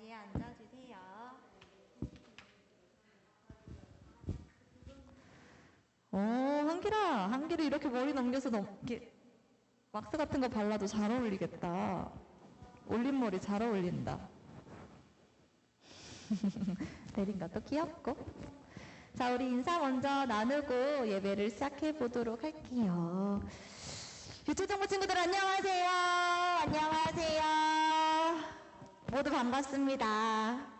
자리에 앉아주세요. 한길아 이렇게 머리 넘겨서 이렇게 왁스 같은 거 발라도 잘 어울리겠다. 올림머리 잘 어울린다. 내린 것도 귀엽고. 자, 우리 인사 먼저 나누고 예배를 시작해 보도록 할게요. 유초정보 친구들 안녕하세요. 안녕하세요. 모두 반갑습니다.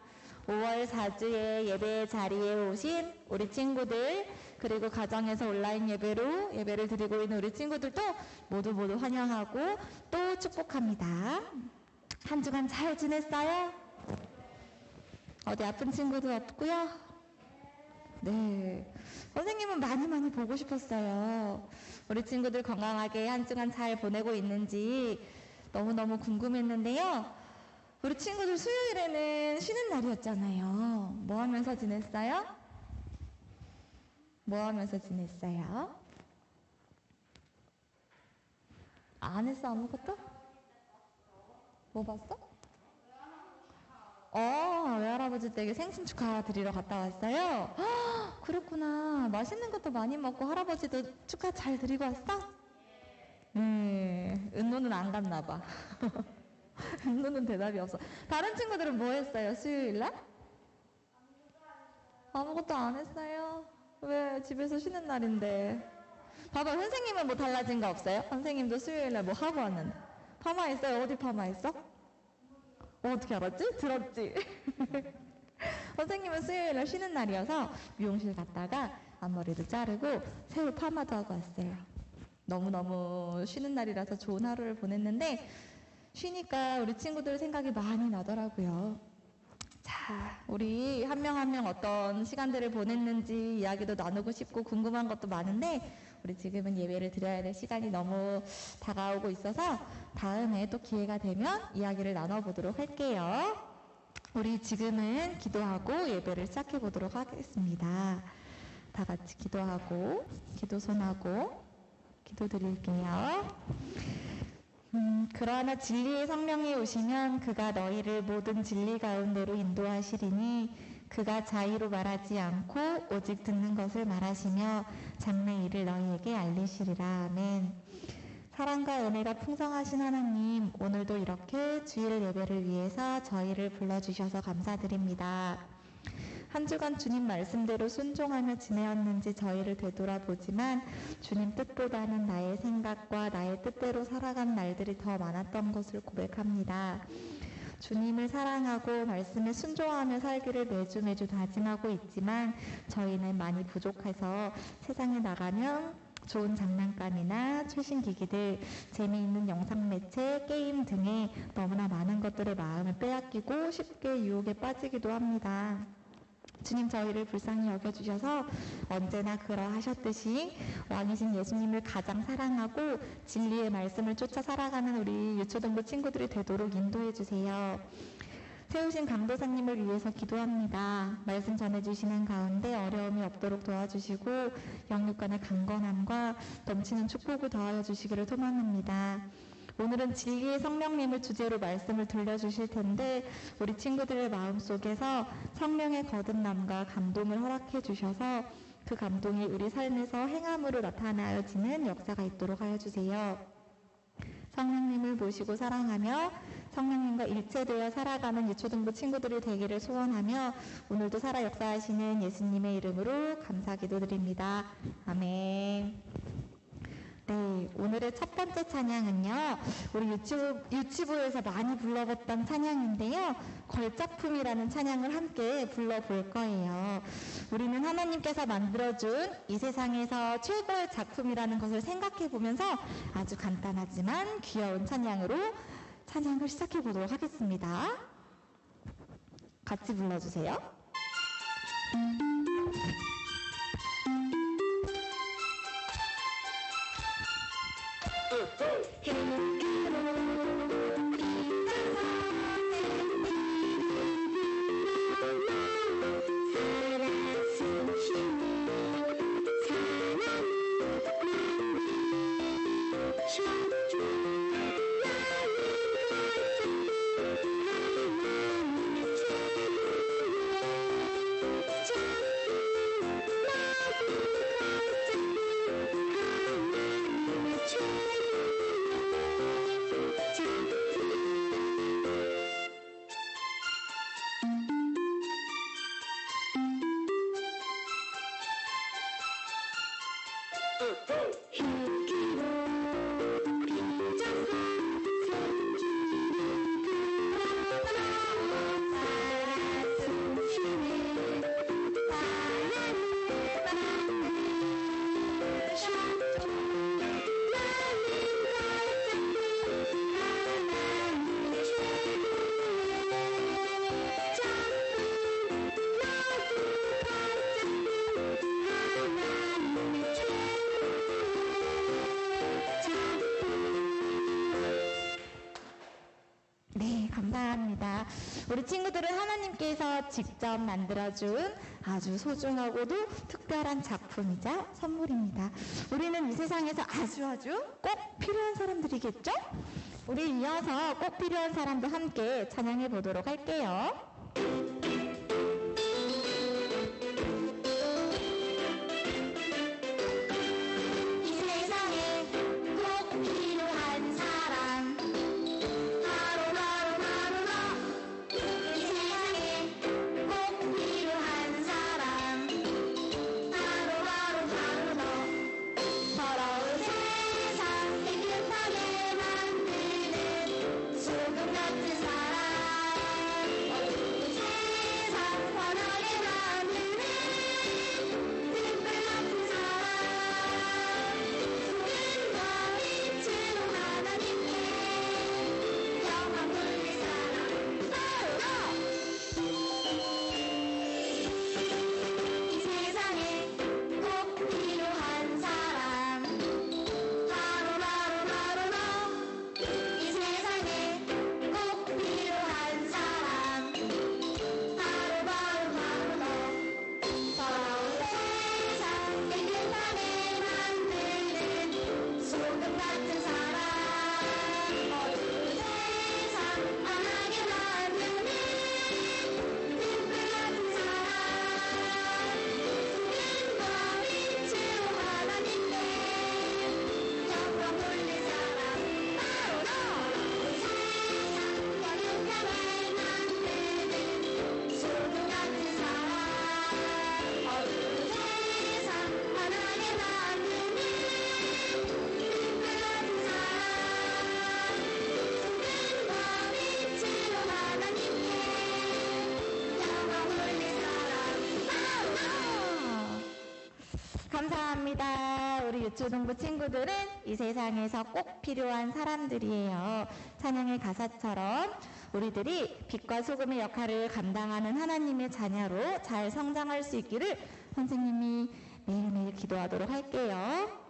5월 4주에 예배 자리에 오신 우리 친구들, 그리고 가정에서 온라인 예배로 예배를 드리고 있는 우리 친구들도 모두 환영하고 또 축복합니다. 한 주간 잘 지냈어요? 어디 아픈 친구들 없고요? 네. 선생님은 많이 보고 싶었어요. 우리 친구들 건강하게 한 주간 잘 보내고 있는지 너무너무 궁금했는데요. 우리 친구들 수요일에는 쉬는 날이었잖아요. 뭐 하면서 지냈어요? 뭐 하면서 지냈어요? 안 했어, 아무것도? 뭐 봤어? 외할아버지 댁에 생신 축하드리러 갔다 왔어요? 그렇구나. 맛있는 것도 많이 먹고 할아버지도 축하 잘 드리고 왔어? 은노는 안 갔나 봐. 은노는 대답이 없어. 다른 친구들은 뭐 했어요, 수요일날? 아무것도 안 했어요? 왜? 집에서 쉬는 날인데. 봐봐, 선생님은 뭐 달라진 거 없어요? 선생님도 수요일날 뭐 하고 왔는데. 파마했어요? 어디 파마했어? 어떻게 알았지? 들었지? 선생님은 수요일날 쉬는 날이어서 미용실 갔다가 앞머리도 자르고 새우 파마도 하고 왔어요. 너무너무 쉬는 날이라서 좋은 하루를 보냈는데, 쉬니까 우리 친구들 생각이 많이 나더라고요. 자, 우리 한 명 한 명 어떤 시간들을 보냈는지 이야기도 나누고 싶고 궁금한 것도 많은데, 우리 지금은 예배를 드려야 될 시간이 너무 다가오고 있어서 다음에 또 기회가 되면 이야기를 나눠보도록 할게요. 우리 지금은 기도하고 예배를 시작해 보도록 하겠습니다. 다 같이 기도하고 기도손하고 기도드릴게요. 그러나 진리의 성령이 오시면 그가 너희를 모든 진리 가운데로 인도하시리니 그가 자의로 말하지 않고 오직 듣는 것을 말하시며 장래 일을 너희에게 알리시리라. 아멘. 사랑과 은혜가 풍성하신 하나님, 오늘도 이렇게 주일 예배를 위해서 저희를 불러주셔서 감사드립니다. 한 주간 주님 말씀대로 순종하며 지내었는지 저희를 되돌아보지만 주님 뜻보다는 나의 생각과 나의 뜻대로 살아간 날들이 더 많았던 것을 고백합니다. 주님을 사랑하고 말씀에 순종하며 살기를 매주 다짐하고 있지만 저희는 많이 부족해서 세상에 나가면 좋은 장난감이나 최신 기기들, 재미있는 영상 매체, 게임 등의 너무나 많은 것들의 마음을 빼앗기고 쉽게 유혹에 빠지기도 합니다. 주님, 저희를 불쌍히 여겨주셔서 언제나 그러하셨듯이 왕이신 예수님을 가장 사랑하고 진리의 말씀을 쫓아 살아가는 우리 유초등부 친구들이 되도록 인도해 주세요. 세우신 강도사님을 위해서 기도합니다. 말씀 전해주시는 가운데 어려움이 없도록 도와주시고 영육간의 강건함과 넘치는 축복을 더하여 주시기를 소망합니다. 오늘은 진리의 성령님을 주제로 말씀을 들려주실 텐데 우리 친구들의 마음속에서 성령의 거듭남과 감동을 허락해 주셔서 그 감동이 우리 삶에서 행함으로 나타나지는 역사가 있도록 하여 주세요. 성령님을 모시고 사랑하며 성령님과 일체되어 살아가는 유초등부 친구들이 되기를 소원하며 오늘도 살아 역사하시는 예수님의 이름으로 감사 기도드립니다. 아멘. 네, 오늘의 첫 번째 찬양은요, 우리 유치부에서 많이 불러봤던 찬양인데요, 걸작품이라는 찬양을 함께 불러볼 거예요. 우리는 하나님께서 만들어준 이 세상에서 최고의 작품이라는 것을 생각해 보면서 아주 간단하지만 귀여운 찬양으로 찬양을 시작해 보도록 하겠습니다. 같이 불러주세요. 사랑이 감사합니다. 우리 친구들은 하나님께서 직접 만들어준 아주 소중하고도 특별한 작품이자 선물입니다. 우리는 이 세상에서 아주 꼭 필요한 사람들이겠죠? 우리 이어서 꼭 필요한 사람도 함께 찬양해 보도록 할게요. 감사합니다. 우리 유초동부 친구들은 이 세상에서 꼭 필요한 사람들이에요. 찬양의 가사처럼 우리들이 빛과 소금의 역할을 감당하는 하나님의 자녀로 잘 성장할 수 있기를 선생님이 매일매일 기도하도록 할게요.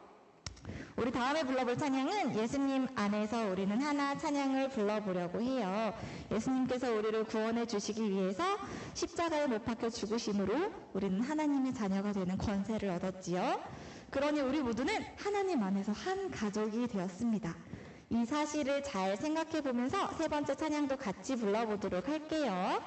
우리 다음에 불러볼 찬양은 예수님 안에서 우리는 하나 찬양을 불러보려고 해요. 예수님께서 우리를 구원해 주시기 위해서 십자가에 못 박혀 죽으심으로 우리는 하나님의 자녀가 되는 권세를 얻었지요. 그러니 우리 모두는 하나님 안에서 한 가족이 되었습니다. 이 사실을 잘 생각해 보면서 세 번째 찬양도 같이 불러보도록 할게요.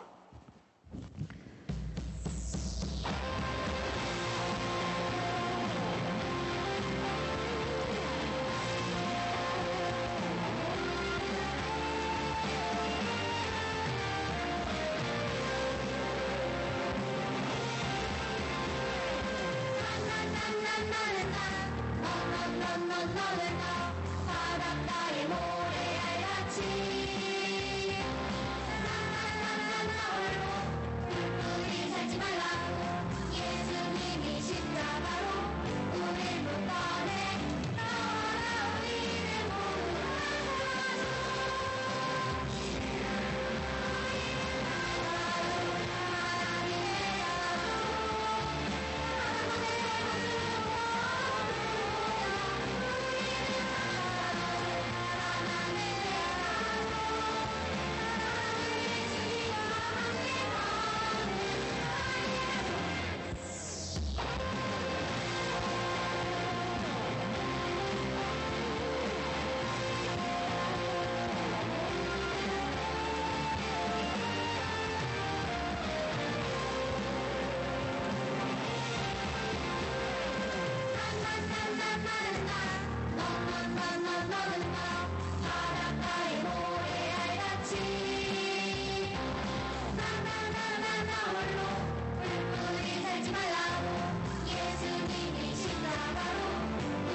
바닷가에 모래알같이 우리 살지 말라고 예수님이 십자가로 우릴 못 떠내 너와 우리를 모두 바닷가에 모래알같이 나 홀로 우리 살지 말라고 예수님이 십자가로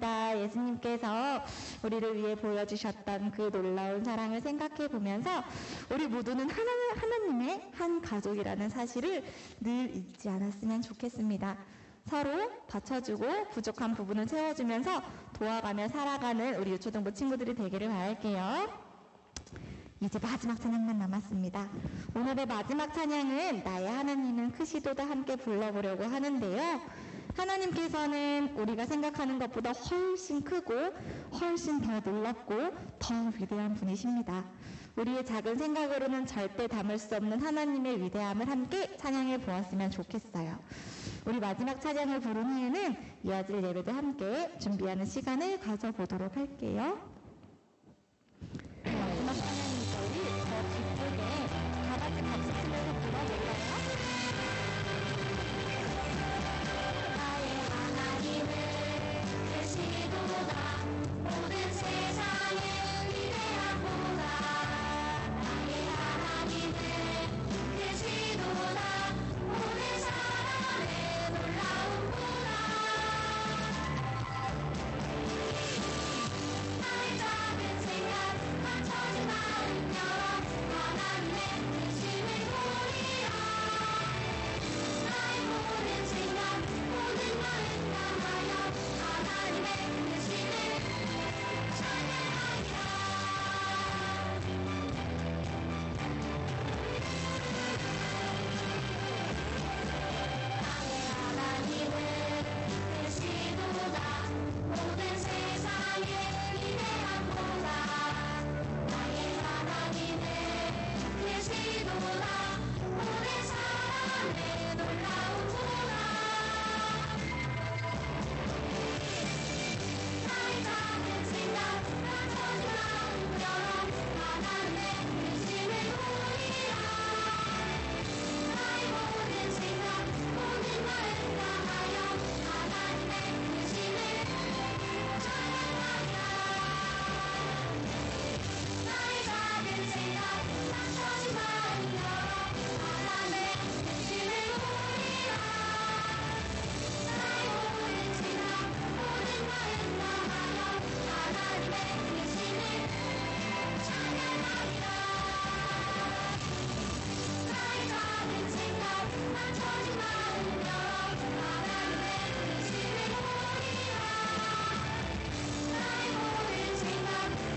감사합니다. 예수님께서 우리를 위해 보여주셨던 그 놀라운 사랑을 생각해 보면서 우리 모두는 하나님의 한 가족이라는 사실을 늘 잊지 않았으면 좋겠습니다. 서로 받쳐주고 부족한 부분을 채워주면서 도와가며 살아가는 우리 유초등부 친구들이 되기를 바랄게요. 이제 마지막 찬양만 남았습니다. 오늘의 마지막 찬양은 나의 하나님은 크시도다 함께 불러보려고 하는데요. 하나님께서는 우리가 생각하는 것보다 훨씬 크고 훨씬 더 놀랍고 더 위대한 분이십니다. 우리의 작은 생각으로는 절대 담을 수 없는 하나님의 위대함을 함께 찬양해 보았으면 좋겠어요. 우리 마지막 찬양을 부른 후에는 이어질 예배도 함께 준비하는 시간을 가져보도록 할게요. 마지막 찬양이 저희 저 뒤쪽에 다 같이 박수 치면서 불러볼까요? 나의 하나님은 크시도다 모든 세상의 위대한 보다 나의 하나님은 크시도다 모든 사람의 놀라운 보다 나의 작은 생각 감춰진 마음 열어 하나님의 크심을 보리라 나의 모든 생각 모든 마음 다하여 하나님의 크심을 찬양하리라 나의 하나님은 크시도다 모든 세상의 위대한 보다 나의 하나님은 크시도다 모든 사람의 놀라운 보다 나의 작은 생각 감춰진 마음 열어 하나님의 크심을 보리라 나의 모든 생각 모든 마음 다하여 하나님의 크심을 찬양하리라 나의 작은 생각 감춰진 마음 열어 하나님의 크심을 보리라 나의 모든 생각 모든 마음 다하여 하나님의 크심을 찬양하리라 나의 작은 생각 감춰진 마음 열어 하나님의 크심을 보리라 나의 모든 생각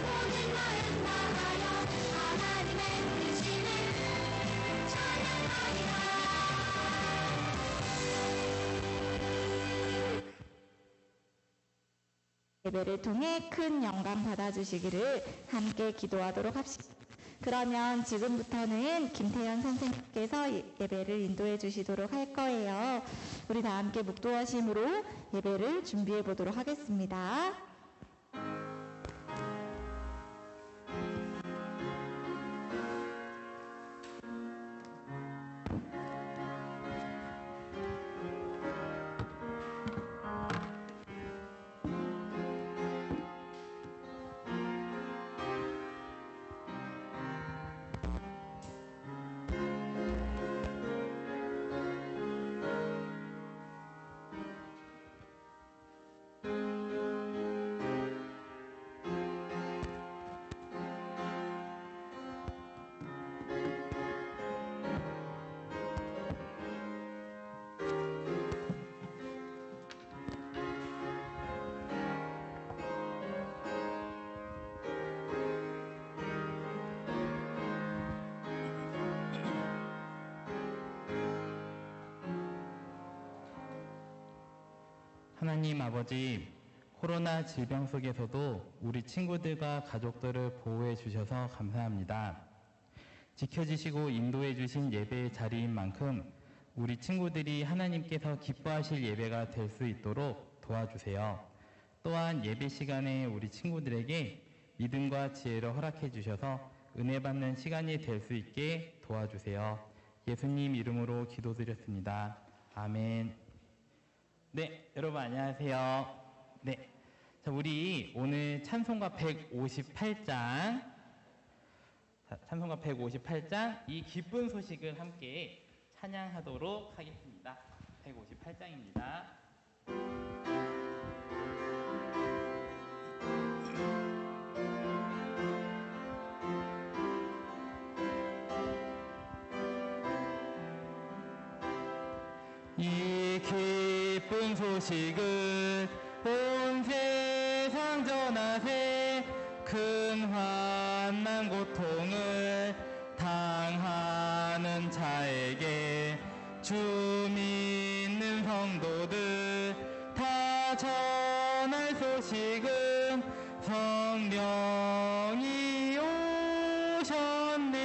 모든 마음 다하여 하나님의 크심을 찬양하리라 예배를 통해 큰 영광 받아주시기를 함께 기도하도록 합시다. 그러면 지금부터는 김태현 선생님께서 예배를 인도해 주시도록 할 거예요. 우리 다 함께 묵도하심으로 예배를 준비해 보도록 하겠습니다. 하나님 아버지, 코로나 질병 속에서도 우리 친구들과 가족들을 보호해 주셔서 감사합니다. 지켜주시고 인도해 주신 예배의 자리인 만큼 우리 친구들이 하나님께서 기뻐하실 예배가 될 수 있도록 도와주세요. 또한 예배 시간에 우리 친구들에게 믿음과 지혜를 허락해 주셔서 은혜 받는 시간이 될 수 있게 도와주세요. 예수님 이름으로 기도드렸습니다. 아멘. 네, 여러분 안녕하세요. 네, 자, 우리 오늘 찬송가 158장, 찬송가 158장 이 기쁜 소식을 함께 찬양하도록 하겠습니다. 158장입니다. 이 기쁜 소식을 온 세상 전하세. 큰 환난 고통을 당하는 자에게 주 믿는 성도들 다 전할 소식은 성령이 오셨네.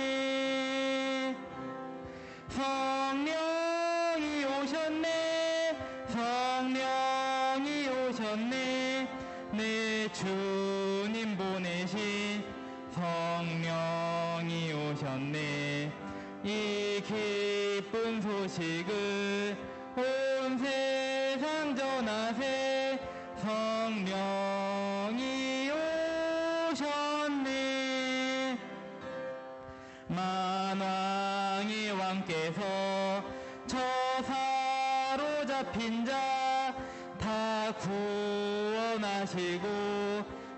성령이 오셨네. 성령이 오셨네. 내 주님 보내신 성령이 오셨네. 이 기쁜 소식을 온 세상 전하세. 성령이 오셨네. 만왕의 왕께서 저 사로잡힌 자 다 구원하시고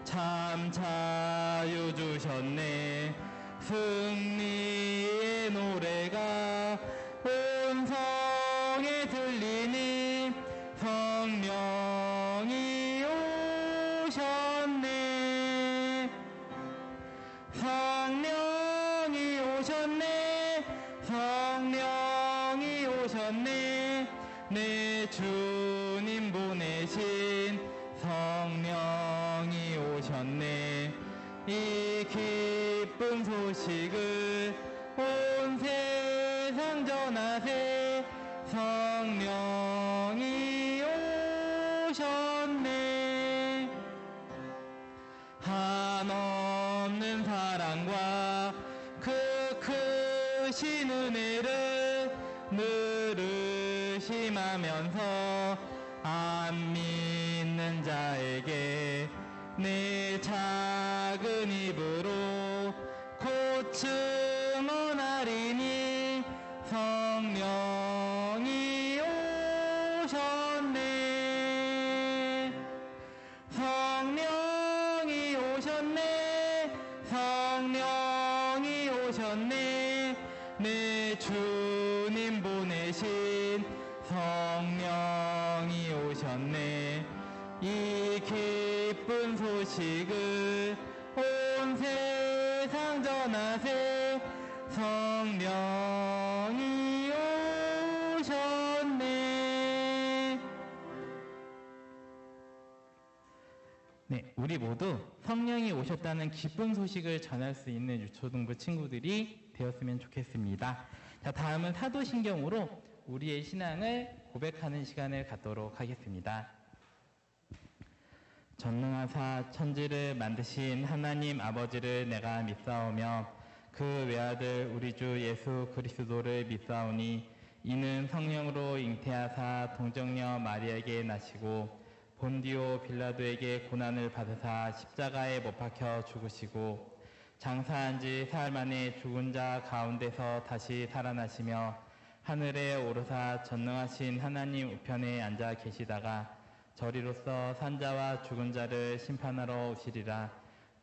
참 자유 주셨네. 승리의 노래가 온 성에 들리니 성령이 오셨네. 성령이 오셨네. 성령이 오셨네. 내 주님 보내신 성령이 오셨네. 이 기쁜 소식을 온 세상 전하세. 성령이 오셨네. 한없는 사랑과 그 크신 은혜를 늘 의심하면서 안 믿는 자에게 내 작은 입으로 고증언하리니 성령이 오셨네. 성령이 오셨네. 성령이 오셨네. 내 주님 보내신 성령이 오셨네. 이 기쁜 소식을 온 세상 전하세. 성령이 오셨네. 네, 우리 모두 성령이 오셨다는 기쁜 소식을 전할 수 있는 유초등부 친구들이 되었으면 좋겠습니다. 자, 다음은 사도신경으로 우리의 신앙을 고백하는 시간을 갖도록 하겠습니다. 전능하사 천지를 만드신 하나님 아버지를 내가 믿사오며 그 외아들 우리 주 예수 그리스도를 믿사오니 이는 성령으로 잉태하사 동정녀 마리아에게 나시고 본디오 빌라도에게 고난을 받으사 십자가에 못 박혀 죽으시고 장사한 지 사흘 만에 죽은 자 가운데서 다시 살아나시며 하늘에 오르사 전능하신 하나님 우편에 앉아 계시다가 저리로서 산자와 죽은 자를 심판하러 오시리라.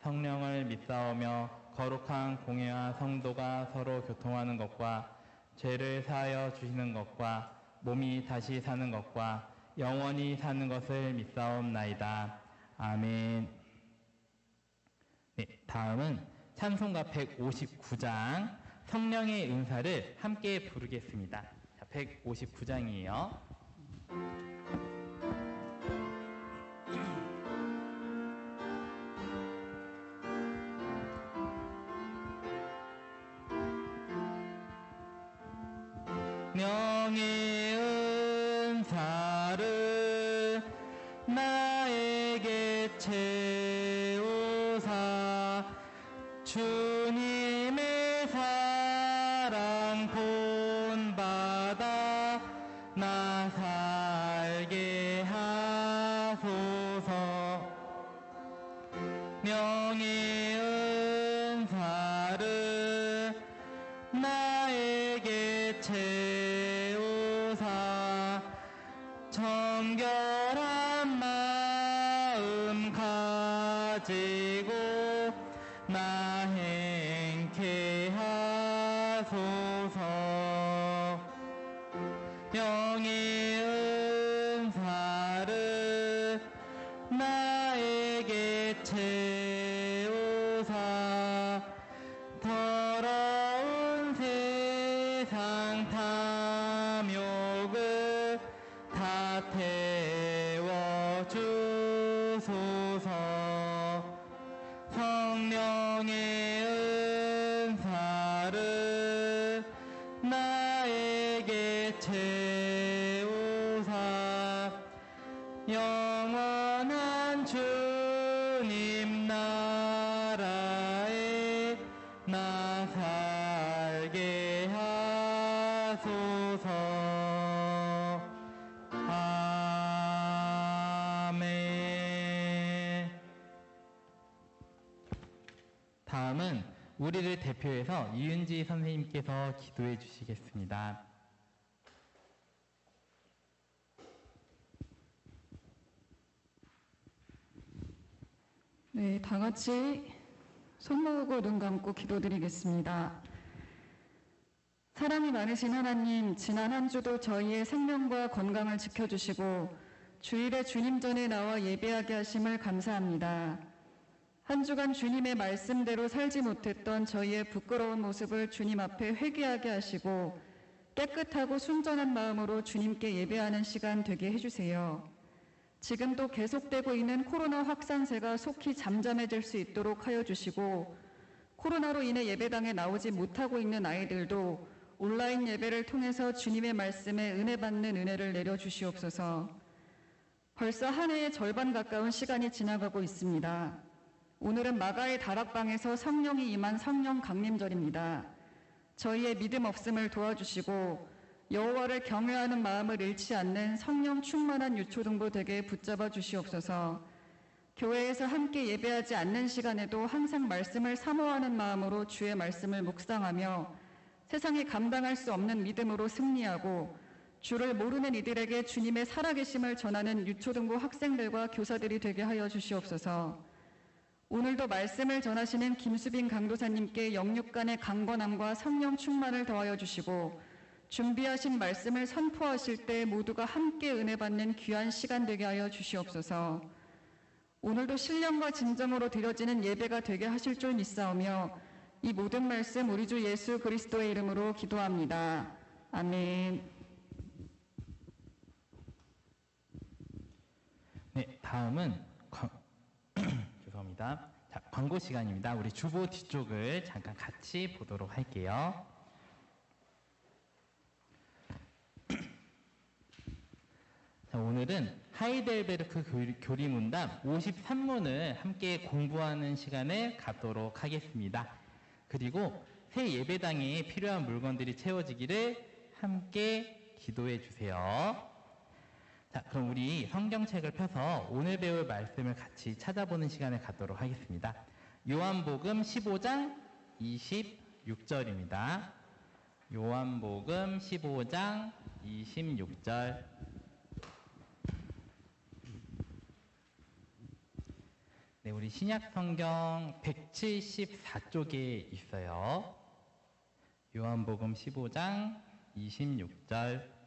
성령을 믿사오며 거룩한 공회와 성도가 서로 교통하는 것과 죄를 사하여 주시는 것과 몸이 다시 사는 것과 영원히 사는 것을 믿사옵나이다. 아멘. 네, 다음은 찬송가 159장 성령의 은사를 함께 부르겠습니다. 159장이에요. 성령의 은사를 나에게 채우사 주님의 사랑 본받아 나 살게 하소서. 명의 은사를 나에게 채우사 정결한 마음 가지고 나 행케 하소서. 영의 영원한 주님 나라에 나 살게 하소서. 아멘. 다음은 우리를 대표해서 이은지 선생님께서 기도해 주시겠습니다. 네, 다 같이 손 모으고 눈 감고 기도드리겠습니다. 사랑이 많으신 하나님, 지난 한 주도 저희의 생명과 건강을 지켜주시고 주일에 주님 전에 나와 예배하게 하심을 감사합니다. 한 주간 주님의 말씀대로 살지 못했던 저희의 부끄러운 모습을 주님 앞에 회개하게 하시고 깨끗하고 순전한 마음으로 주님께 예배하는 시간 되게 해주세요. 지금도 계속되고 있는 코로나 확산세가 속히 잠잠해질 수 있도록 하여 주시고 코로나로 인해 예배당에 나오지 못하고 있는 아이들도 온라인 예배를 통해서 주님의 말씀에 은혜 받는 은혜를 내려 주시옵소서. 벌써 한 해의 절반 가까운 시간이 지나가고 있습니다. 오늘은 마가의 다락방에서 성령이 임한 성령 강림절입니다. 저희의 믿음 없음을 도와주시고 여호와를 경외하는 마음을 잃지 않는 성령 충만한 유초등부 되게 붙잡아 주시옵소서. 교회에서 함께 예배하지 않는 시간에도 항상 말씀을 사모하는 마음으로 주의 말씀을 묵상하며 세상이 감당할 수 없는 믿음으로 승리하고 주를 모르는 이들에게 주님의 살아계심을 전하는 유초등부 학생들과 교사들이 되게 하여 주시옵소서. 오늘도 말씀을 전하시는 김수빈 강도사님께 영육간의 강건함과 성령 충만을 더하여 주시고 준비하신 말씀을 선포하실 때 모두가 함께 은혜 받는 귀한 시간 되게 하여 주시옵소서. 오늘도 신령과 진정으로 드려지는 예배가 되게 하실 줄 믿사오며 이 모든 말씀 우리 주 예수 그리스도의 이름으로 기도합니다. 아멘. 네, 다음은 죄송합니다. 자, 광고 시간입니다. 우리 주보 뒤쪽을 잠깐 같이 보도록 할게요. 자, 오늘은 하이델베르크 교리문답 53문을 함께 공부하는 시간을 갖도록 하겠습니다. 그리고 새 예배당에 필요한 물건들이 채워지기를 함께 기도해 주세요. 자, 그럼 우리 성경책을 펴서 오늘 배울 말씀을 같이 찾아보는 시간을 갖도록 하겠습니다. 요한복음 15장 26절입니다. 요한복음 15장 26절. 네, 우리 신약 성경 174쪽에 있어요. 요한복음 15장 26절.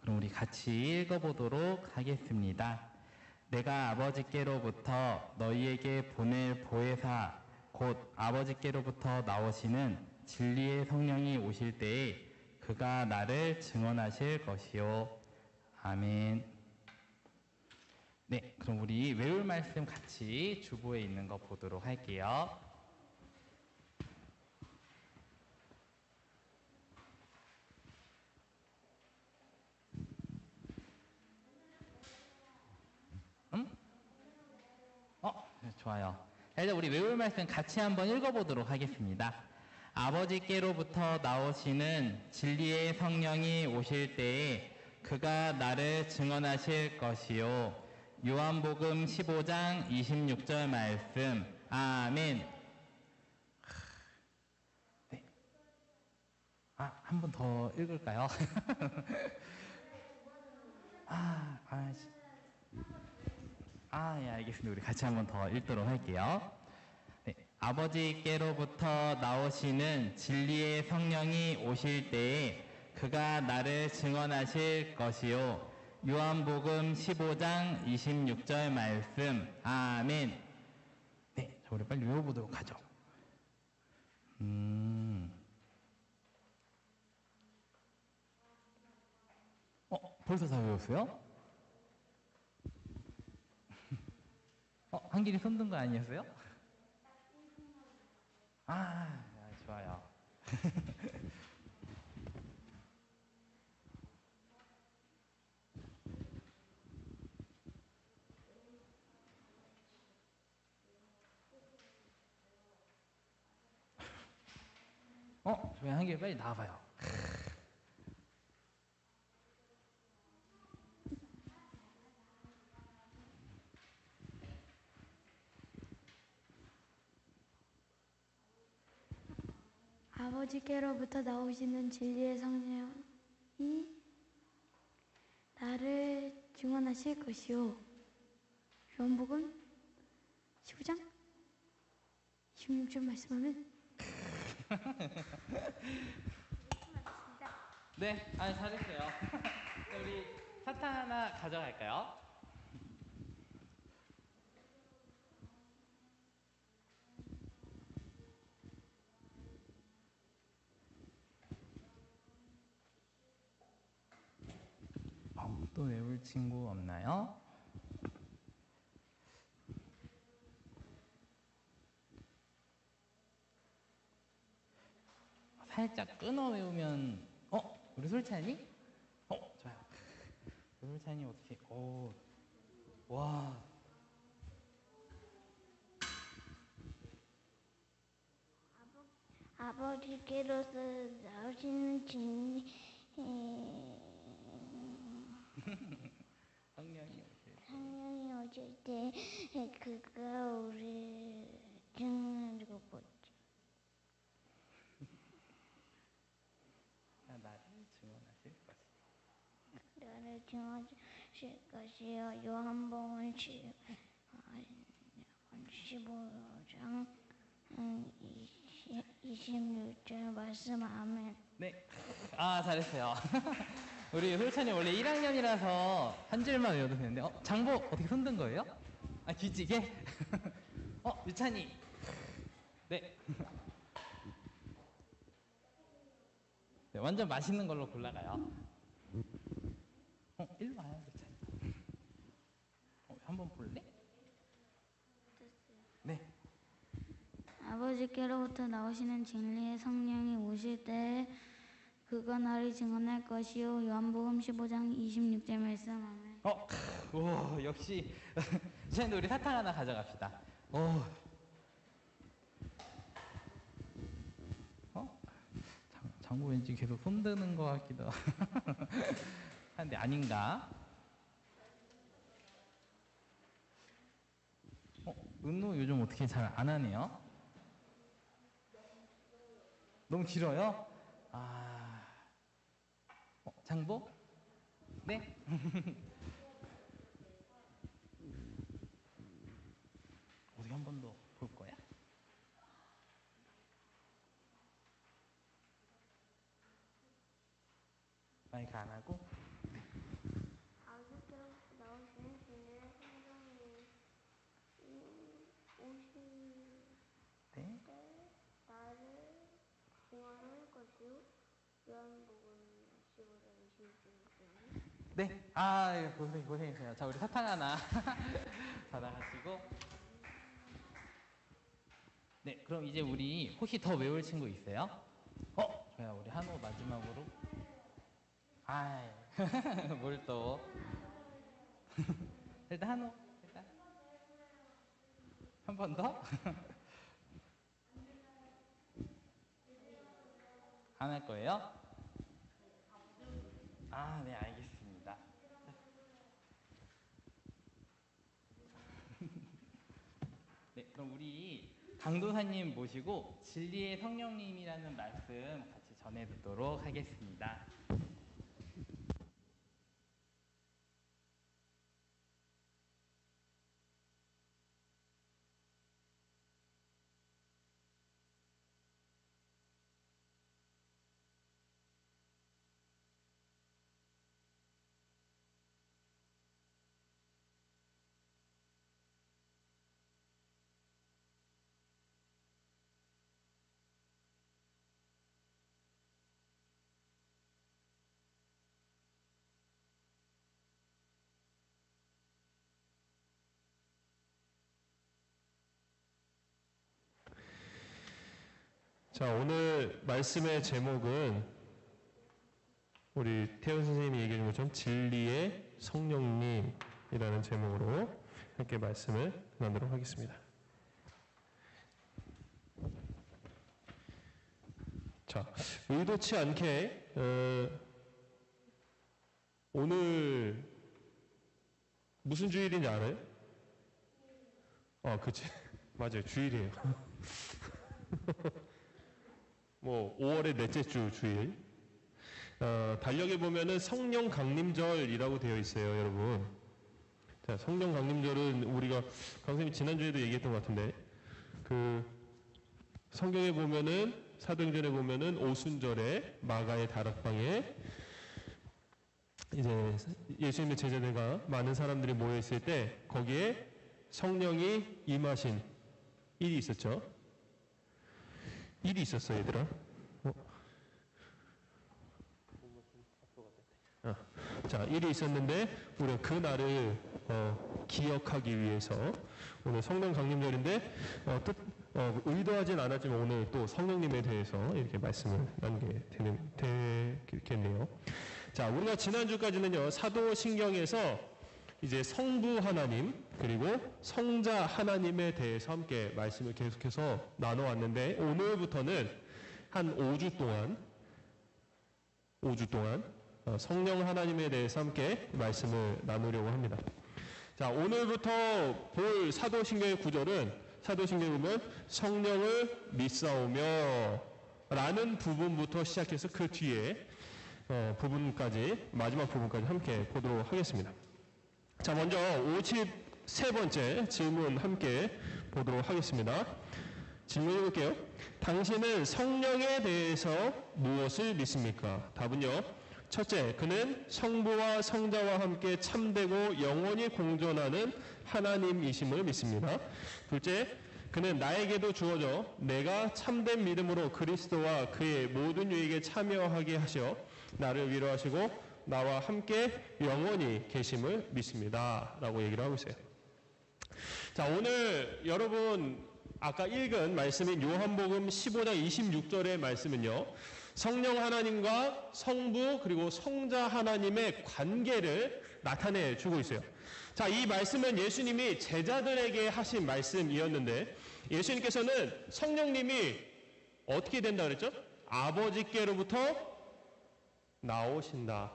그럼 우리 같이 읽어보도록 하겠습니다. 내가 아버지께로부터 너희에게 보낼 보혜사 곧 아버지께로부터 나오시는 진리의 성령이 오실 때에 그가 나를 증언하실 것이요. 아멘. 네, 그럼 우리 외울 말씀 같이 주보에 있는 거 보도록 할게요. 좋아요. 일단 우리 외울 말씀 같이 한번 읽어보도록 하겠습니다. 아버지께로부터 나오시는 진리의 성령이 오실 때에 그가 나를 증언하실 것이요. 요한복음 15장 26절 말씀. 아멘. 네. 한 번 더 읽을까요? 예, 알겠습니다. 우리 같이 한번 더 읽도록 할게요. 네, 아버지께로부터 나오시는 진리의 성령이 오실 때에 그가 나를 증언하실 것이요. 요한복음 15장 26절 말씀. 아멘. 네, 자, 우리 빨리 외워보도록 하죠. 음. 벌써 다 외웠어요? 한길이 손든 거 아니었어요? 좋아요. 저희 한길이 빨리 나와봐요. 아버지께로부터 나오시는 진리의 성령이 나를 증언하실 것이요. 요한복음 15장 16절 말씀하면 네, 잘했어요. 우리 사탕 하나 가져갈까요? 또 외울 친구 없나요? 살짝 끊어 외우면 우리 솔찬이? 좋아요. 우리 솔찬이 어떻게? 와. 아버지께로서 나오시는 진리 성령이 오실 때 그가 우리 증언하고 나를 증언하실 것이요. 나를 증언하실 것이요. 요한복음 15장 26절 말씀 아멘. 네. 잘했어요. 우리 솔찬이 원래 1학년이라서 한 줄만 외워도 되는데, 장보 어떻게 손든 거예요? 뒤지게? 유찬이. 네. 네, 완전 맛있는 걸로 골라가요. 일로 와요, 유찬이. 한번 볼래? 네. 아버지께로부터 나오시는 진리의 성령이 오실 때 그가 나를 증언할 것이요. 요한복음 15장 26절 말씀 아멘. 오, 역시. 유찬이도 우리 사탕 하나 가져갑시다. 장구 왠지 계속 손드는 것 같기도 한데 아닌가? 은우 요즘 어떻게 잘 안 하네요? 너무 길어요? 장보? 네? 어디 한 번 더 볼 거야? 마이크 안 하고? 아버지께로부터 나오시는 진리의 성령이 오실 네? 때 나를 증언할 것이요. 요한복음 15장 26절 네. 고생했어요. 자, 우리 사탕 하나 받아가시고. 네, 그럼 이제 우리 혹시 더 외울 친구 있어요? 좋아요. 우리 한호 마지막으로. 뭘 또. 일단 한호. 일단. 한 번 더? 안 할 거예요? 네, 알겠습니다. 네, 그럼 우리 강도사님 모시고 진리의 성령님이라는 말씀 같이 전해 듣도록 하겠습니다. 자, 오늘 말씀의 제목은 우리 태훈 선생님이 얘기해 준 것처럼 진리의 성령님이라는 제목으로 함께 말씀을 나누도록 하겠습니다. 자, 의도치 않게 오늘 무슨 주일인지 알아요? 그치. 맞아요. 주일이에요. 뭐 5월의 넷째 주 주일. 달력에 보면은 성령 강림절이라고 되어 있어요, 여러분. 자, 성령 강림절은 우리가 강선생님이 지난주에도 얘기했던 것 같은데, 그 성경에 보면은 사도행전에 보면은 오순절에 마가의 다락방에 이제 예수님의 제자들과 많은 사람들이 모여 있을 때 거기에 성령이 임하신 일이 있었죠. 일이 있었어, 얘들아. 자, 일이 있었는데 우리가 그 날을 기억하기 위해서 오늘 성령 강림절인데 의도하진 않았지만 오늘 또 성령님에 대해서 이렇게 말씀을 나누게 되겠네요. 자, 우리가 지난주까지는요, 사도신경에서 이제 성부 하나님 그리고 성자 하나님에 대해서 함께 말씀을 계속해서 나눠왔는데, 오늘부터는 한 5주 동안 성령 하나님에 대해서 함께 말씀을 나누려고 합니다. 자, 오늘부터 볼 사도신경의 구절은 사도신경에 보면 성령을 믿사오며 라는 부분부터 시작해서 그 뒤에 마지막 부분까지 함께 보도록 하겠습니다. 자, 먼저 53번째 질문 함께 보도록 하겠습니다. 질문해 볼게요. 당신은 성령에 대해서 무엇을 믿습니까? 답은요, 첫째, 그는 성부와 성자와 함께 참되고 영원히 공존하는 하나님이심을 믿습니다. 둘째, 그는 나에게도 주어져 내가 참된 믿음으로 그리스도와 그의 모든 유익에 참여하게 하셔 나를 위로하시고 나와 함께 영원히 계심을 믿습니다. 라고 얘기를 하고 있어요. 자, 오늘 여러분 아까 읽은 말씀인 요한복음 15장 26절의 말씀은요, 성령 하나님과 성부 그리고 성자 하나님의 관계를 나타내 주고 있어요. 자, 이 말씀은 예수님이 제자들에게 하신 말씀이었는데, 예수님께서는 성령님이 어떻게 된다 그랬죠? 아버지께로부터 나오신다.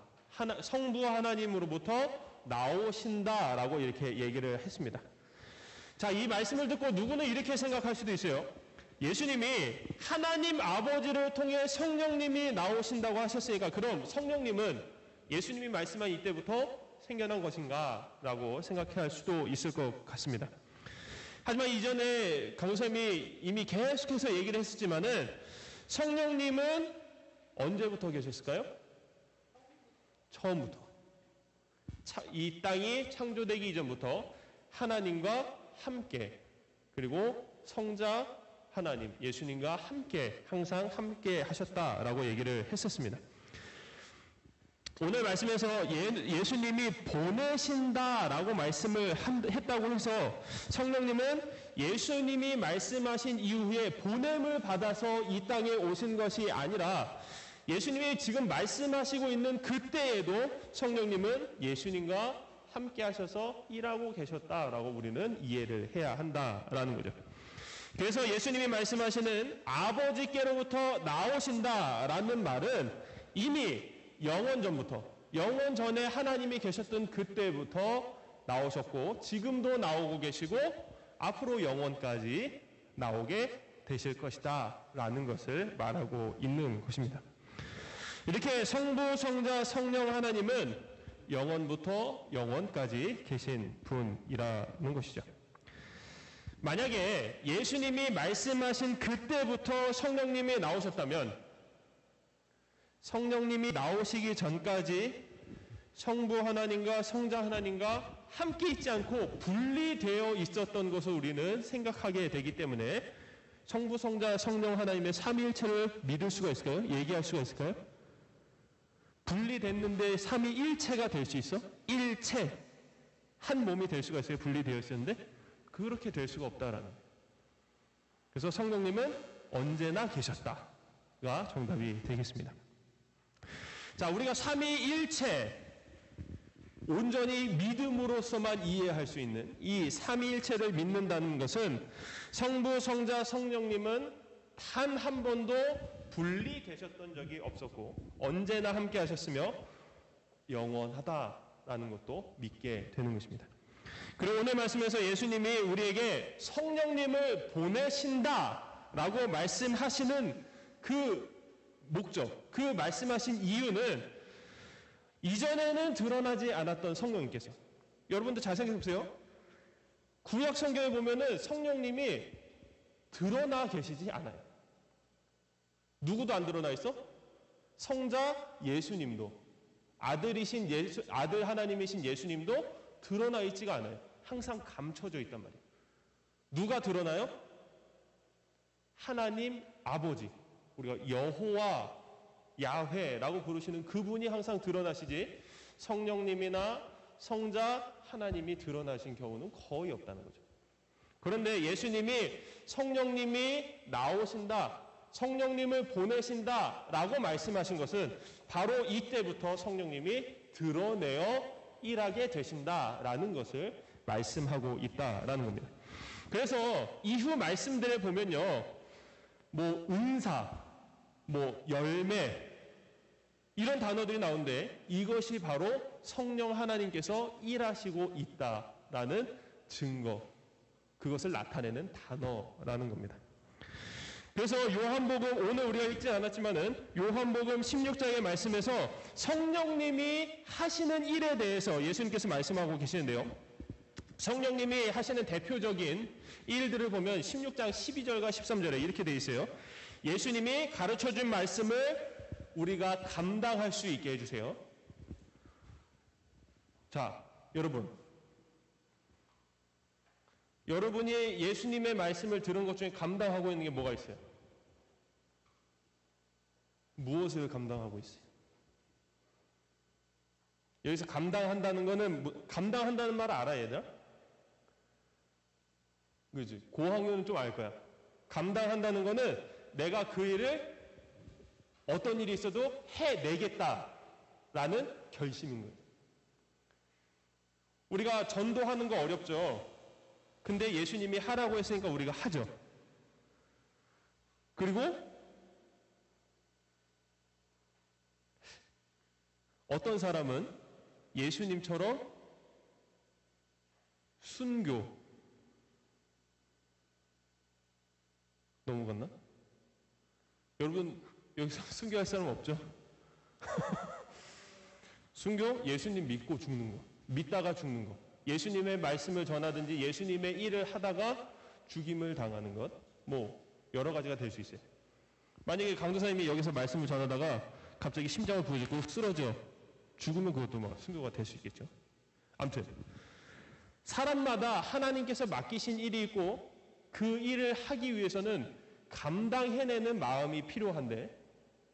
성부 하나님으로부터 나오신다라고 이렇게 얘기를 했습니다. 자, 이 말씀을 듣고 누구는 이렇게 생각할 수도 있어요. 예수님이 하나님 아버지를 통해 성령님이 나오신다고 하셨으니까 그럼 성령님은 예수님이 말씀한 이때부터 생겨난 것인가 라고 생각할 수도 있을 것 같습니다. 하지만 이전에 강사님이 이미 계속해서 얘기를 했었지만은 성령님은 언제부터 계셨을까요? 처음부터. 이 땅이 창조되기 이전부터 하나님과 함께, 그리고 성자 하나님, 예수님과 함께, 항상 함께 하셨다라고 얘기를 했었습니다. 오늘 말씀에서 예수님이 보내신다라고 말씀을 했다고 해서 성령님은 예수님이 말씀하신 이후에 보냄을 받아서 이 땅에 오신 것이 아니라 예수님이 지금 말씀하시고 있는 그때에도 성령님은 예수님과 함께 하셔서 일하고 계셨다라고 우리는 이해를 해야 한다라는 거죠. 그래서 예수님이 말씀하시는 아버지께로부터 나오신다라는 말은 이미 영원 전에 하나님이 계셨던 그때부터 나오셨고 지금도 나오고 계시고 앞으로 영원까지 나오게 되실 것이다 라는 것을 말하고 있는 것입니다. 이렇게 성부, 성자, 성령 하나님은 영원부터 영원까지 계신 분이라는 것이죠. 만약에 예수님이 말씀하신 그때부터 성령님이 나오셨다면 성령님이 나오시기 전까지 성부 하나님과 성자 하나님과 함께 있지 않고 분리되어 있었던 것을 우리는 생각하게 되기 때문에 성부, 성자, 성령 하나님의 삼위일체를 믿을 수가 있을까요? 얘기할 수가 있을까요? 분리됐는데 삼위일체가 될 수 있어? 일체, 한 몸이 될 수가 있어요? 분리되어 있었는데 그렇게 될 수가 없다라는. 그래서 성령님은 언제나 계셨다가 정답이 되겠습니다. 자, 우리가 삼위일체 온전히 믿음으로서만 이해할 수 있는 이 삼위일체를 믿는다는 것은 성부, 성자, 성령님은 단 한 번도 분리되셨던 적이 없었고 언제나 함께 하셨으며 영원하다라는 것도 믿게 되는 것입니다. 그리고 오늘 말씀에서 예수님이 우리에게 성령님을 보내신다라고 말씀하시는 그 목적, 그 말씀하신 이유는 이전에는 드러나지 않았던 성령님께서, 여러분들 잘 생각해 보세요. 구약 성경에 보면은 성령님이 드러나 계시지 않아요. 누구도 안 드러나 있어? 성자 예수님도, 아들 하나님이신 예수님도 드러나 있지가 않아요. 항상 감춰져 있단 말이에요. 누가 드러나요? 하나님 아버지, 우리가 여호와 야훼라고 부르시는 그분이 항상 드러나시지 성령님이나 성자 하나님이 드러나신 경우는 거의 없다는 거죠. 그런데 예수님이 성령님이 나오신다, 성령님을 보내신다라고 말씀하신 것은 바로 이때부터 성령님이 드러내어 일하게 되신다라는 것을 말씀하고 있다라는 겁니다. 그래서 이후 말씀들을 보면요, 뭐 은사, 뭐 열매 이런 단어들이 나오는데 이것이 바로 성령 하나님께서 일하시고 있다라는 증거, 그것을 나타내는 단어라는 겁니다. 그래서 요한복음, 오늘 우리가 읽지 않았지만은 요한복음 16장의 말씀에서 성령님이 하시는 일에 대해서 예수님께서 말씀하고 계시는데요. 성령님이 하시는 대표적인 일들을 보면 16장 12절과 13절에 이렇게 되어 있어요. 예수님이 가르쳐준 말씀을 우리가 감당할 수 있게 해주세요. 자, 여러분이 예수님의 말씀을 들은 것 중에 감당하고 있는 게 뭐가 있어요? 무엇을 감당하고 있어요? 여기서 감당한다는 거는, 감당한다는 말을 알아, 얘들아? 그지? 고학년은 좀 알 거야. 감당한다는 거는 내가 그 일을 어떤 일이 있어도 해내겠다라는 결심인 거예요. 우리가 전도하는 거 어렵죠? 근데 예수님이 하라고 했으니까 우리가 하죠. 그리고 어떤 사람은 예수님처럼 순교, 넘어갔나? 여러분 여기서 순교할 사람 없죠? 순교, 예수님 믿고 죽는 거, 믿다가 죽는 거, 예수님의 말씀을 전하든지 예수님의 일을 하다가 죽임을 당하는 것, 뭐 여러 가지가 될 수 있어요. 만약에 강도사님이 여기서 말씀을 전하다가 갑자기 심장을 부어지고 쓰러져 죽으면 그것도 막 순교가 될 수 있겠죠. 아무튼 사람마다 하나님께서 맡기신 일이 있고 그 일을 하기 위해서는 감당해내는 마음이 필요한데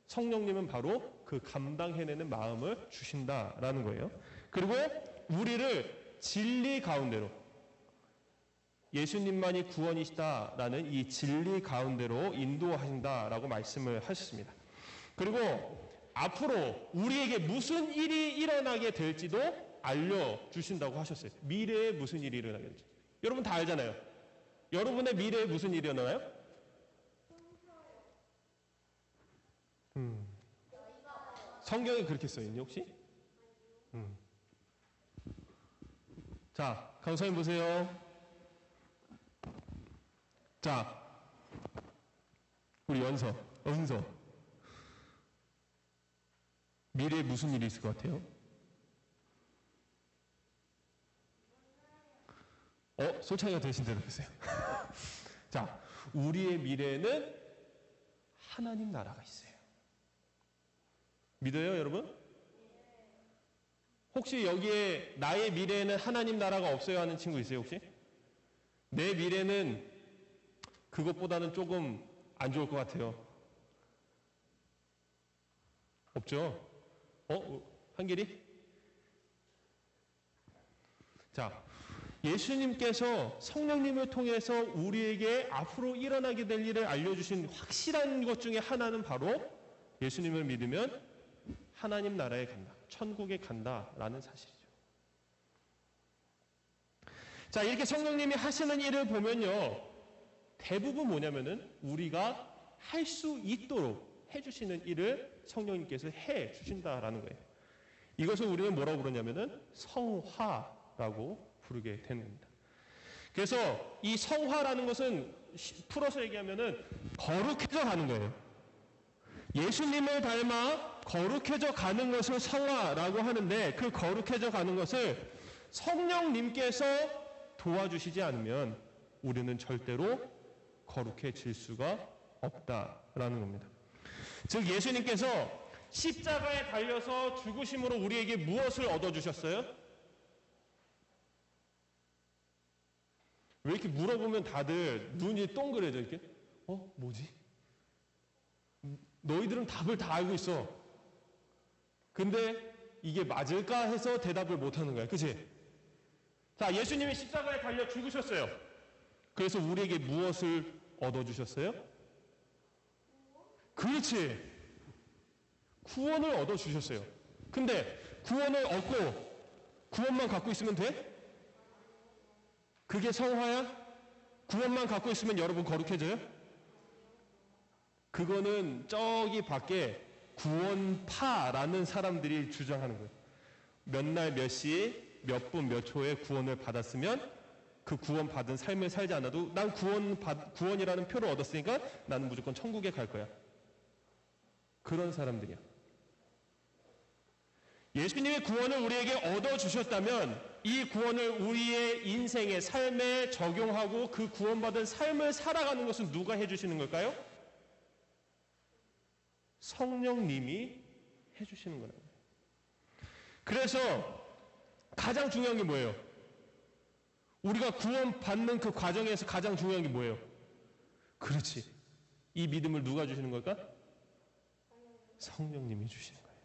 성령님은 바로 그 감당해내는 마음을 주신다라는 거예요. 그리고 우리를 진리 가운데로, 예수님만이 구원이시다라는 이 진리 가운데로 인도하신다라고 말씀을 하셨습니다. 그리고 앞으로 우리에게 무슨 일이 일어나게 될지도 알려주신다고 하셨어요. 미래에 무슨 일이 일어나게 될지. 여러분 다 알잖아요. 여러분의 미래에 무슨 일이 일어나요? 성경에 그렇게 써있니 혹시? 자, 강사님 보세요. 자, 우리 은서. 미래에 무슨 일이 있을 것 같아요? 솔찬이가 되신 대로 보세요. 자, 우리의 미래에는 하나님 나라가 있어요. 믿어요, 여러분? 혹시 여기에 나의 미래에는 하나님 나라가 없어요 하는 친구 있어요, 혹시? 내 미래는 그것보다는 조금 안 좋을 것 같아요. 없죠? 한길이? 자, 예수님께서 성령님을 통해서 우리에게 앞으로 일어나게 될 일을 알려주신 확실한 것 중에 하나는 바로 예수님을 믿으면 하나님 나라에 간다, 천국에 간다라는 사실이죠. 자, 이렇게 성령님이 하시는 일을 보면요, 대부분 뭐냐면은 우리가 할 수 있도록 해주시는 일을 성령님께서 해 주신다라는 거예요. 이것을 우리는 뭐라고 부르냐면은 성화라고 부르게 되는 겁니다. 그래서 이 성화라는 것은 풀어서 얘기하면은 거룩해져 가는 거예요. 예수님을 닮아 거룩해져 가는 것을 성화라고 하는데, 그 거룩해져 가는 것을 성령님께서 도와주시지 않으면 우리는 절대로 거룩해질 수가 없다라는 겁니다. 즉 예수님께서 십자가에 달려서 죽으심으로 우리에게 무엇을 얻어주셨어요? 왜 이렇게 물어보면 다들 눈이 동그래져 이렇게? 뭐지? 너희들은 답을 다 알고 있어. 근데 이게 맞을까 해서 대답을 못하는 거야. 그치? 자, 예수님이 십자가에 달려 죽으셨어요. 그래서 우리에게 무엇을 얻어주셨어요? 그렇지. 구원을 얻어주셨어요. 근데 구원을 얻고 구원만 갖고 있으면 돼? 그게 성화야? 구원만 갖고 있으면 여러분 거룩해져요? 그거는 저기 밖에 구원파라는 사람들이 주장하는 거예요. 몇 날 몇 시에 몇 분 몇 초에 구원을 받았으면 그 구원 받은 삶을 살지 않아도 난 구원이라는 표를 얻었으니까 나는 무조건 천국에 갈 거야. 그런 사람들이야. 예수님의 구원을 우리에게 얻어주셨다면 이 구원을 우리의 인생의 삶에 적용하고 그 구원받은 삶을 살아가는 것은 누가 해주시는 걸까요? 성령님이 해주시는 거라고요. 그래서 가장 중요한 게 뭐예요? 우리가 구원받는 그 과정에서 가장 중요한 게 뭐예요? 그렇지. 이 믿음을 누가 주시는 걸까? 성령님이 주시는 거예요.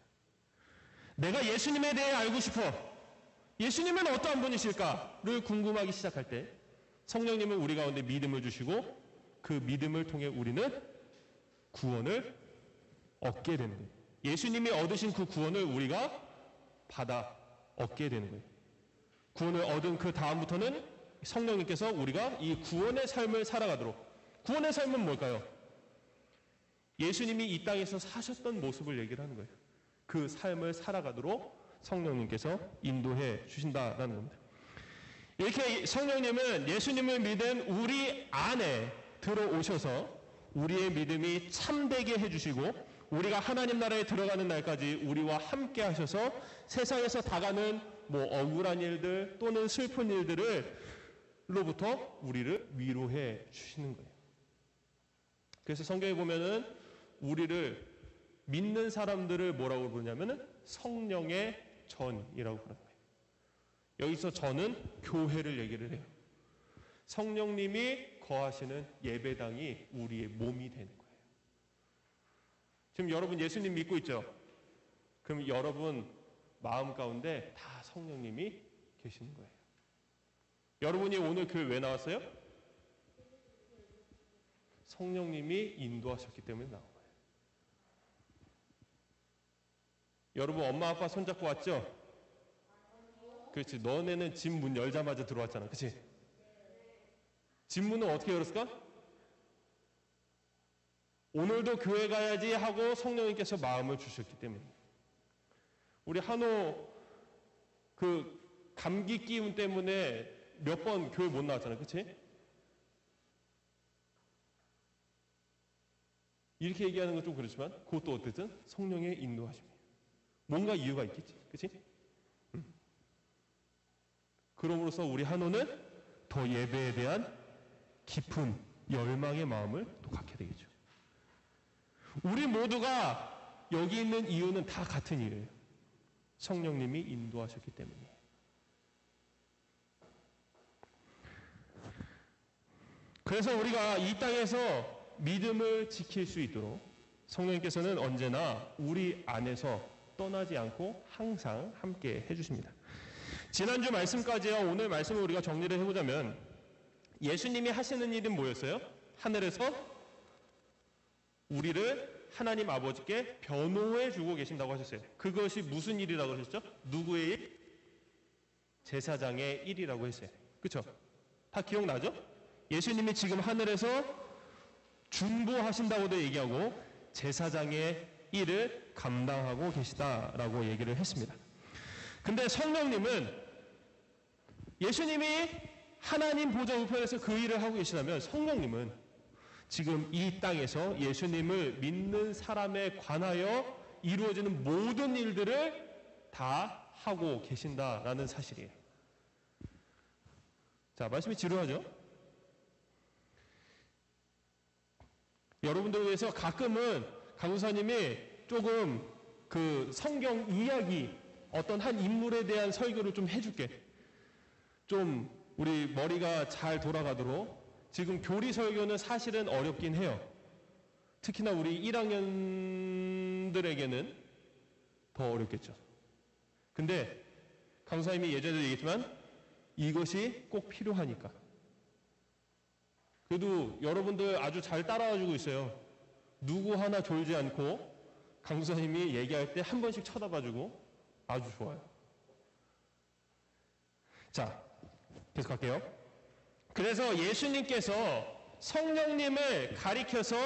내가 예수님에 대해 알고 싶어. 예수님은 어떠한 분이실까를 궁금하기 시작할 때 성령님은 우리 가운데 믿음을 주시고 그 믿음을 통해 우리는 구원을 얻게 되는 거예요. 예수님이 얻으신 그 구원을 우리가 받아 얻게 되는 거예요. 구원을 얻은 그 다음부터는 성령님께서 우리가 이 구원의 삶을 살아가도록. 구원의 삶은 뭘까요? 예수님이 이 땅에서 사셨던 모습을 얘기를 하는 거예요. 그 삶을 살아가도록 성령님께서 인도해 주신다라는 겁니다. 이렇게 성령님은 예수님을 믿은 우리 안에 들어오셔서 우리의 믿음이 참되게 해주시고 우리가 하나님 나라에 들어가는 날까지 우리와 함께 하셔서 세상에서 다가는 억울한 일들 또는 슬픈 일들로부터 우리를 위로해 주시는 거예요. 그래서 성경에 보면은 우리를 믿는 사람들을 뭐라고 부르냐면은 성령의 전이라고 부르는 거예요. 여기서 전은 교회를 얘기를 해요. 성령님이 거하시는 예배당이 우리의 몸이 되는 거예요. 지금 여러분 예수님 믿고 있죠? 그럼 여러분 마음 가운데 다 성령님이 계시는 거예요. 여러분이 오늘 교회 왜 나왔어요? 성령님이 인도하셨기 때문에 나온 거예요. 여러분 엄마 아빠 손잡고 왔죠? 그렇지. 너네는 집 문 열자마자 들어왔잖아. 그렇지? 집 문은 어떻게 열었을까? 오늘도 교회 가야지 하고 성령님께서 마음을 주셨기 때문에. 우리 한호 그 감기 기운 때문에 몇 번 교회 못 나왔잖아. 그렇지? 이렇게 얘기하는 건 좀 그렇지만 그것도 어쨌든 성령의 인도하심이에요. 뭔가 이유가 있겠지. 그렇지? 그럼으로써 우리 한호는 더 예배에 대한 깊은 열망의 마음을 또 갖게 되겠죠. 우리 모두가 여기 있는 이유는 다 같은 이유예요. 성령님이 인도하셨기 때문이에요. 그래서 우리가 이 땅에서 믿음을 지킬 수 있도록 성령님께서는 언제나 우리 안에서 떠나지 않고 항상 함께 해주십니다. 지난주 말씀까지와 오늘 말씀을 우리가 정리를 해보자면 예수님이 하시는 일은 뭐였어요? 하늘에서 우리를 하나님 아버지께 변호해 주고 계신다고 하셨어요. 그것이 무슨 일이라고 하셨죠? 누구의 일? 제사장의 일이라고 했어요. 그렇죠? 다 기억나죠? 예수님이 지금 하늘에서 중보하신다고도 얘기하고 제사장의 일을 감당하고 계시다라고 얘기를 했습니다. 근데 성령님은 예수님이 하나님 보좌 우편에서 그 일을 하고 계시다면 성령님은 지금 이 땅에서 예수님을 믿는 사람에 관하여 이루어지는 모든 일들을 다 하고 계신다라는 사실이에요. 자, 말씀이 지루하죠? 여러분들을 위해서 가끔은 강우사님이 조금 그 성경 이야기 어떤 한 인물에 대한 설교를 좀 해줄게. 좀 우리 머리가 잘 돌아가도록. 지금 교리 설교는 사실은 어렵긴 해요. 특히나 우리 1학년들에게는 더 어렵겠죠. 근데 강사님이 예전에도 얘기했지만 이것이 꼭 필요하니까. 그래도 여러분들 아주 잘 따라와주고 있어요. 누구 하나 졸지 않고 강사님이 얘기할 때 한 번씩 쳐다봐주고 아주 좋아요. 자, 계속 갈게요. 그래서 예수님께서 성령님을 가리켜서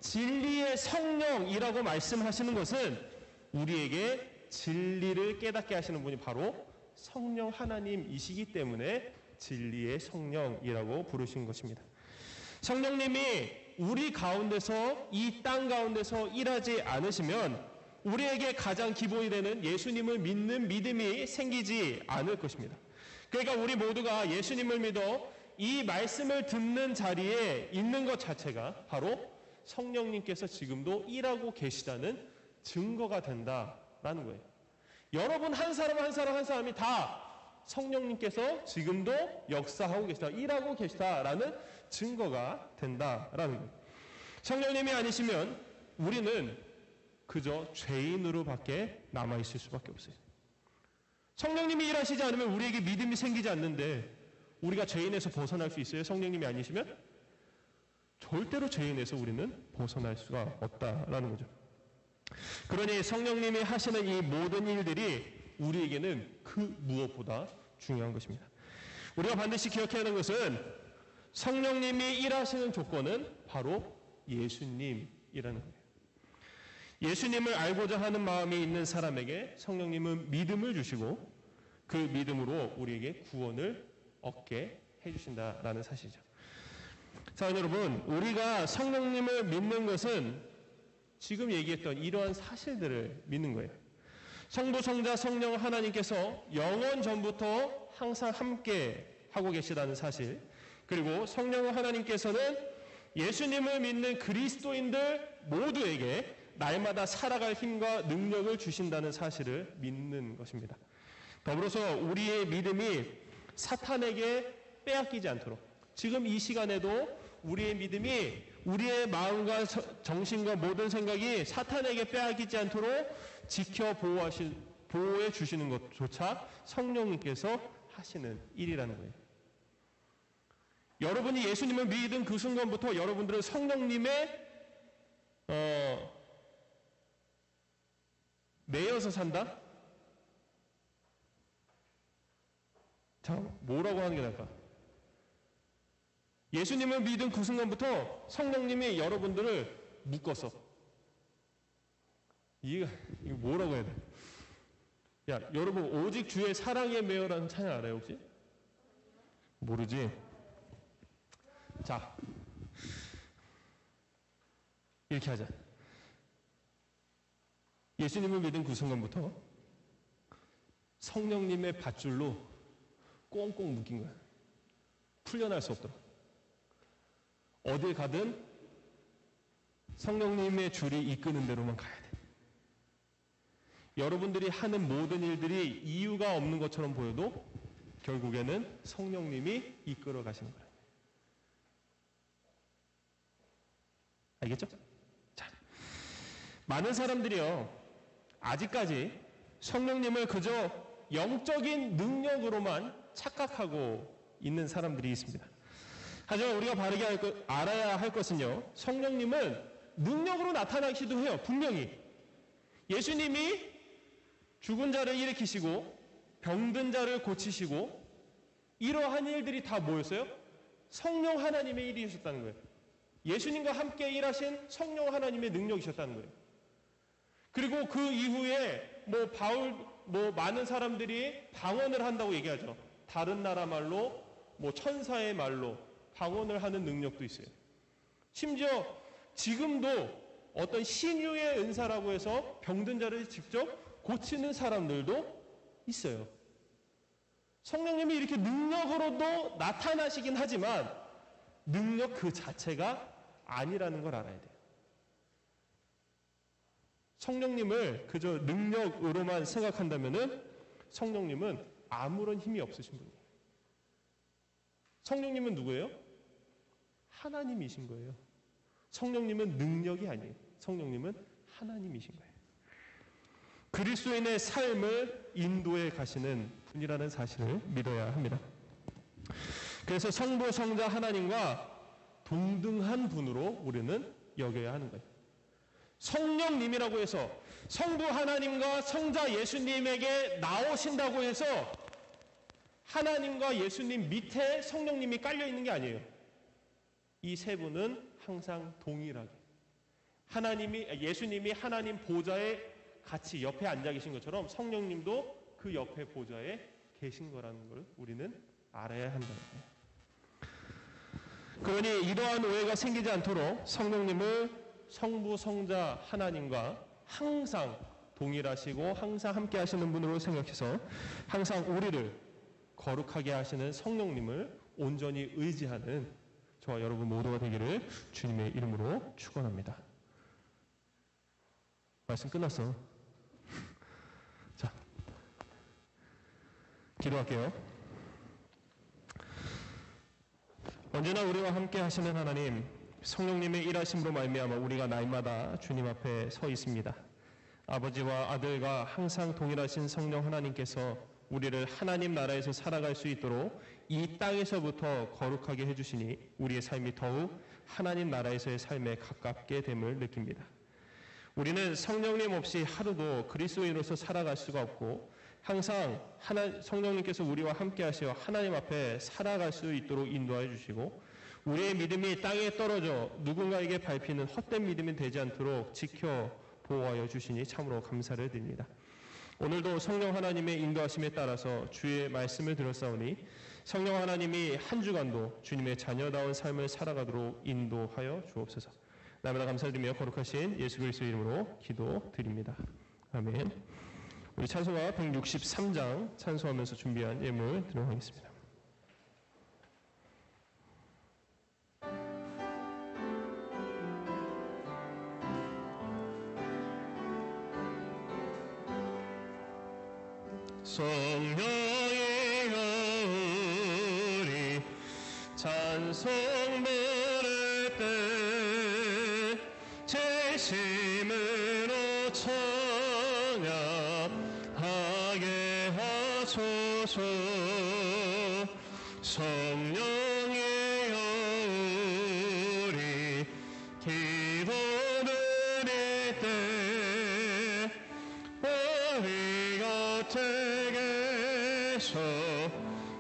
진리의 성령이라고 말씀하시는 것은 우리에게 진리를 깨닫게 하시는 분이 바로 성령 하나님이시기 때문에 진리의 성령이라고 부르신 것입니다. 성령님이 우리 가운데서 이 땅 가운데서 일하지 않으시면 우리에게 가장 기본이 되는 예수님을 믿는 믿음이 생기지 않을 것입니다. 그러니까 우리 모두가 예수님을 믿어 이 말씀을 듣는 자리에 있는 것 자체가 바로 성령님께서 지금도 일하고 계시다는 증거가 된다라는 거예요. 여러분 한 사람 한 사람이 다 성령님께서 지금도 역사하고 계시다, 일하고 계시다라는 증거가 된다라는 거예요. 성령님이 아니시면 우리는 그저 죄인으로밖에 남아있을 수밖에 없어요. 성령님이 일하시지 않으면 우리에게 믿음이 생기지 않는데 우리가 죄인에서 벗어날 수 있어요? 성령님이 아니시면? 절대로 죄인에서 우리는 벗어날 수가 없다라는 거죠. 그러니 성령님이 하시는 이 모든 일들이 우리에게는 그 무엇보다 중요한 것입니다. 우리가 반드시 기억해야 하는 것은 성령님이 일하시는 조건은 바로 예수님이라는 거예요. 예수님을 알고자 하는 마음이 있는 사람에게 성령님은 믿음을 주시고 그 믿음으로 우리에게 구원을 얻게 해주신다라는 사실이죠. 자, 여러분, 우리가 성령님을 믿는 것은 지금 얘기했던 이러한 사실들을 믿는 거예요. 성부, 성자, 성령 하나님께서 영원 전부터 항상 함께 하고 계시다는 사실, 그리고 성령 하나님께서는 예수님을 믿는 그리스도인들 모두에게 날마다 살아갈 힘과 능력을 주신다는 사실을 믿는 것입니다. 더불어서 우리의 믿음이 사탄에게 빼앗기지 않도록 지금 이 시간에도 우리의 믿음이 우리의 마음과 정신과 모든 생각이 사탄에게 빼앗기지 않도록 지켜 보호해 주시는 것조차 성령님께서 하시는 일이라는 거예요. 여러분이 예수님을 믿은 그 순간부터 여러분들은 성령님의 매여서 산다? 자, 뭐라고 하는 게 나을까? 예수님을 믿은 그 순간부터 성령님이 여러분들을 묶었어. 이거 뭐라고 해야 돼? 야, 여러분 오직 주의 사랑에 매여라는 찬양 알아요 혹시? 모르지? 자, 이렇게 하자. 예수님을 믿은 그 순간부터 성령님의 밧줄로 꽁꽁 묶인 거야. 풀려날 수 없도록. 어딜 가든 성령님의 줄이 이끄는 대로만 가야 돼. 여러분들이 하는 모든 일들이 이유가 없는 것처럼 보여도 결국에는 성령님이 이끌어 가시는 거예요. 알겠죠? 자, 많은 사람들이요, 아직까지 성령님을 그저 영적인 능력으로만 착각하고 있는 사람들이 있습니다. 하지만 우리가 바르게 알아야 할 것은요, 성령님은 능력으로 나타나기도 해요. 분명히 예수님이 죽은 자를 일으키시고 병든 자를 고치시고 이러한 일들이 다 뭐였어요? 성령 하나님의 일이셨다는 거예요. 예수님과 함께 일하신 성령 하나님의 능력이셨다는 거예요. 그리고 그 이후에 많은 사람들이 방언을 한다고 얘기하죠. 다른 나라 말로, 천사의 말로 방언을 하는 능력도 있어요. 심지어 지금도 어떤 신유의 은사라고 해서 병든 자를 직접 고치는 사람들도 있어요. 성령님이 이렇게 능력으로도 나타나시긴 하지만 능력 그 자체가 아니라는 걸 알아야 돼요. 성령님을 그저 능력으로만 생각한다면은 성령님은 아무런 힘이 없으신 분이에요. 성령님은 누구예요? 하나님이신 거예요. 성령님은 능력이 아니에요. 성령님은 하나님이신 거예요. 그리스도인의 삶을 인도해 가시는 분이라는 사실을 믿어야 합니다. 그래서 성부, 성자 하나님과 동등한 분으로 우리는 여겨야 하는 거예요. 성령님이라고 해서 성부 하나님과 성자 예수님에게 나오신다고 해서 하나님과 예수님 밑에 성령님이 깔려 있는 게 아니에요. 이 세 분은 항상 동일하게 예수님이 하나님 보좌에 같이 옆에 앉아 계신 것처럼 성령님도 그 옆에 보좌에 계신 거라는 걸 우리는 알아야 한다는 거예요. 그러니 이러한 오해가 생기지 않도록 성령님을 성부, 성자 하나님과 항상 동일하시고 항상 함께 하시는 분으로 생각해서 항상 우리를 거룩하게 하시는 성령님을 온전히 의지하는 저와 여러분 모두가 되기를 주님의 이름으로 축원합니다. 말씀 끝났어. 자, 기도할게요. 언제나 우리와 함께 하시는 하나님, 성령님의 일하심으로 말미암아 우리가 날마다 주님 앞에 서 있습니다. 아버지와 아들과 항상 동일하신 성령 하나님께서 우리를 하나님 나라에서 살아갈 수 있도록 이 땅에서부터 거룩하게 해주시니 우리의 삶이 더욱 하나님 나라에서의 삶에 가깝게 됨을 느낍니다. 우리는 성령님 없이 하루도 그리스도인으로서 살아갈 수가 없고 항상 성령님께서 우리와 함께 하시어 하나님 앞에 살아갈 수 있도록 인도해 주시고 우리의 믿음이 땅에 떨어져 누군가에게 밟히는 헛된 믿음이 되지 않도록 지켜 보호하여 주시니 참으로 감사를 드립니다. 오늘도 성령 하나님의 인도하심에 따라서 주의 말씀을 들었사오니 성령 하나님이 한 주간도 주님의 자녀다운 삶을 살아가도록 인도하여 주옵소서. 날마다 감사드리며 거룩하신 예수 그리스도 이름으로 기도드립니다. 아멘. 우리 찬송가 163장 찬송하면서 준비한 예물 드리도록 하겠습니다. 성령의 우리 찬송 부를 때 제심으로 청하게 하소서. 성령의 우리 기도 드릴 때 우리 곁에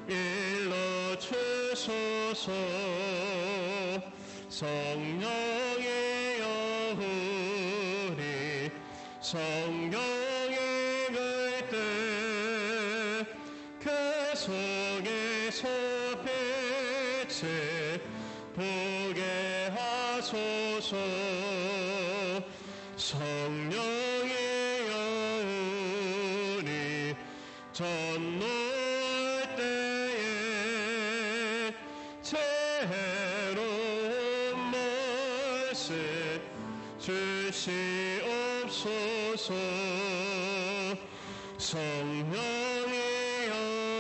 일러 주소서. 성령의 여우리 성령의 갈대 그 속에서 빛을 보게 하소서. 성령의 여우리 전노할 때에 새로운 말씀 주시옵소서. 성령의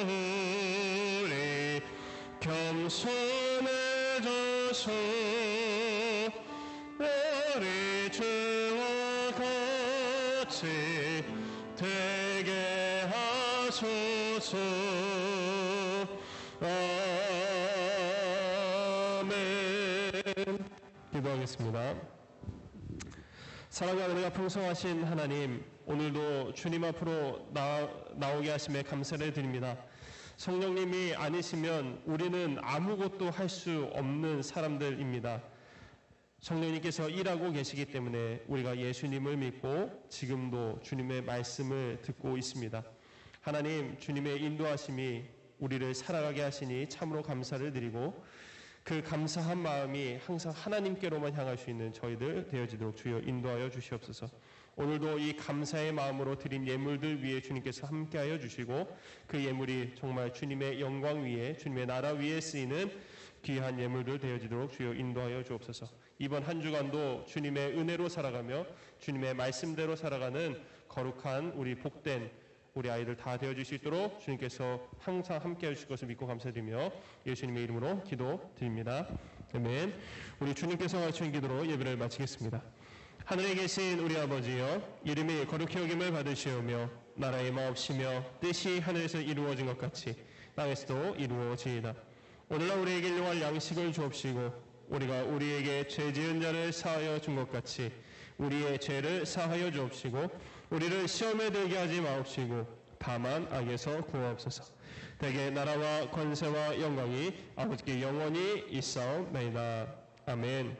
여우리 겸손해져서 우리 주와 같이 되게 하소서. 하소서. 아멘. 기도하겠습니다. 사랑과 은혜가 풍성하신 하나님, 오늘도 주님 앞으로 나오게 하심에 감사를 드립니다. 성령님이 아니시면 우리는 아무것도 할 수 없는 사람들입니다. 성령님께서 일하고 계시기 때문에 우리가 예수님을 믿고 지금도 주님의 말씀을 듣고 있습니다. 하나님, 주님의 인도하심이 우리를 살아가게 하시니 참으로 감사를 드리고 그 감사한 마음이 항상 하나님께로만 향할 수 있는 저희들 되어지도록 주여 인도하여 주시옵소서. 오늘도 이 감사의 마음으로 드린 예물들 위에 주님께서 함께하여 주시고 그 예물이 정말 주님의 영광 위에, 주님의 나라 위에 쓰이는 귀한 예물들 되어지도록 주여 인도하여 주옵소서. 이번 한 주간도 주님의 은혜로 살아가며 주님의 말씀대로 살아가는 거룩한 우리 복된 우리 아이들 다 되어줄 수 있도록 주님께서 항상 함께해 주실 것을 믿고 감사드리며 예수님의 이름으로 기도드립니다. 아멘. 우리 주님께서 가르치신 기도로 예배를 마치겠습니다. 하늘에 계신 우리 아버지여, 이름이 거룩히 여김을 받으시오며 나라의 마옵시며 뜻이 하늘에서 이루어진 것 같이 땅에서도 이루어지이다. 오늘날 우리에게 일용할 양식을 주옵시고 우리가 우리에게 죄 지은 자를 사하여 준 것 같이 우리의 죄를 사하여 주옵시고 우리를 시험에 들게 하지 마옵시고 다만 악에서 구하옵소서. 대개 나라와 권세와 영광이 아버지께 영원히 있사옵나이다. 아멘.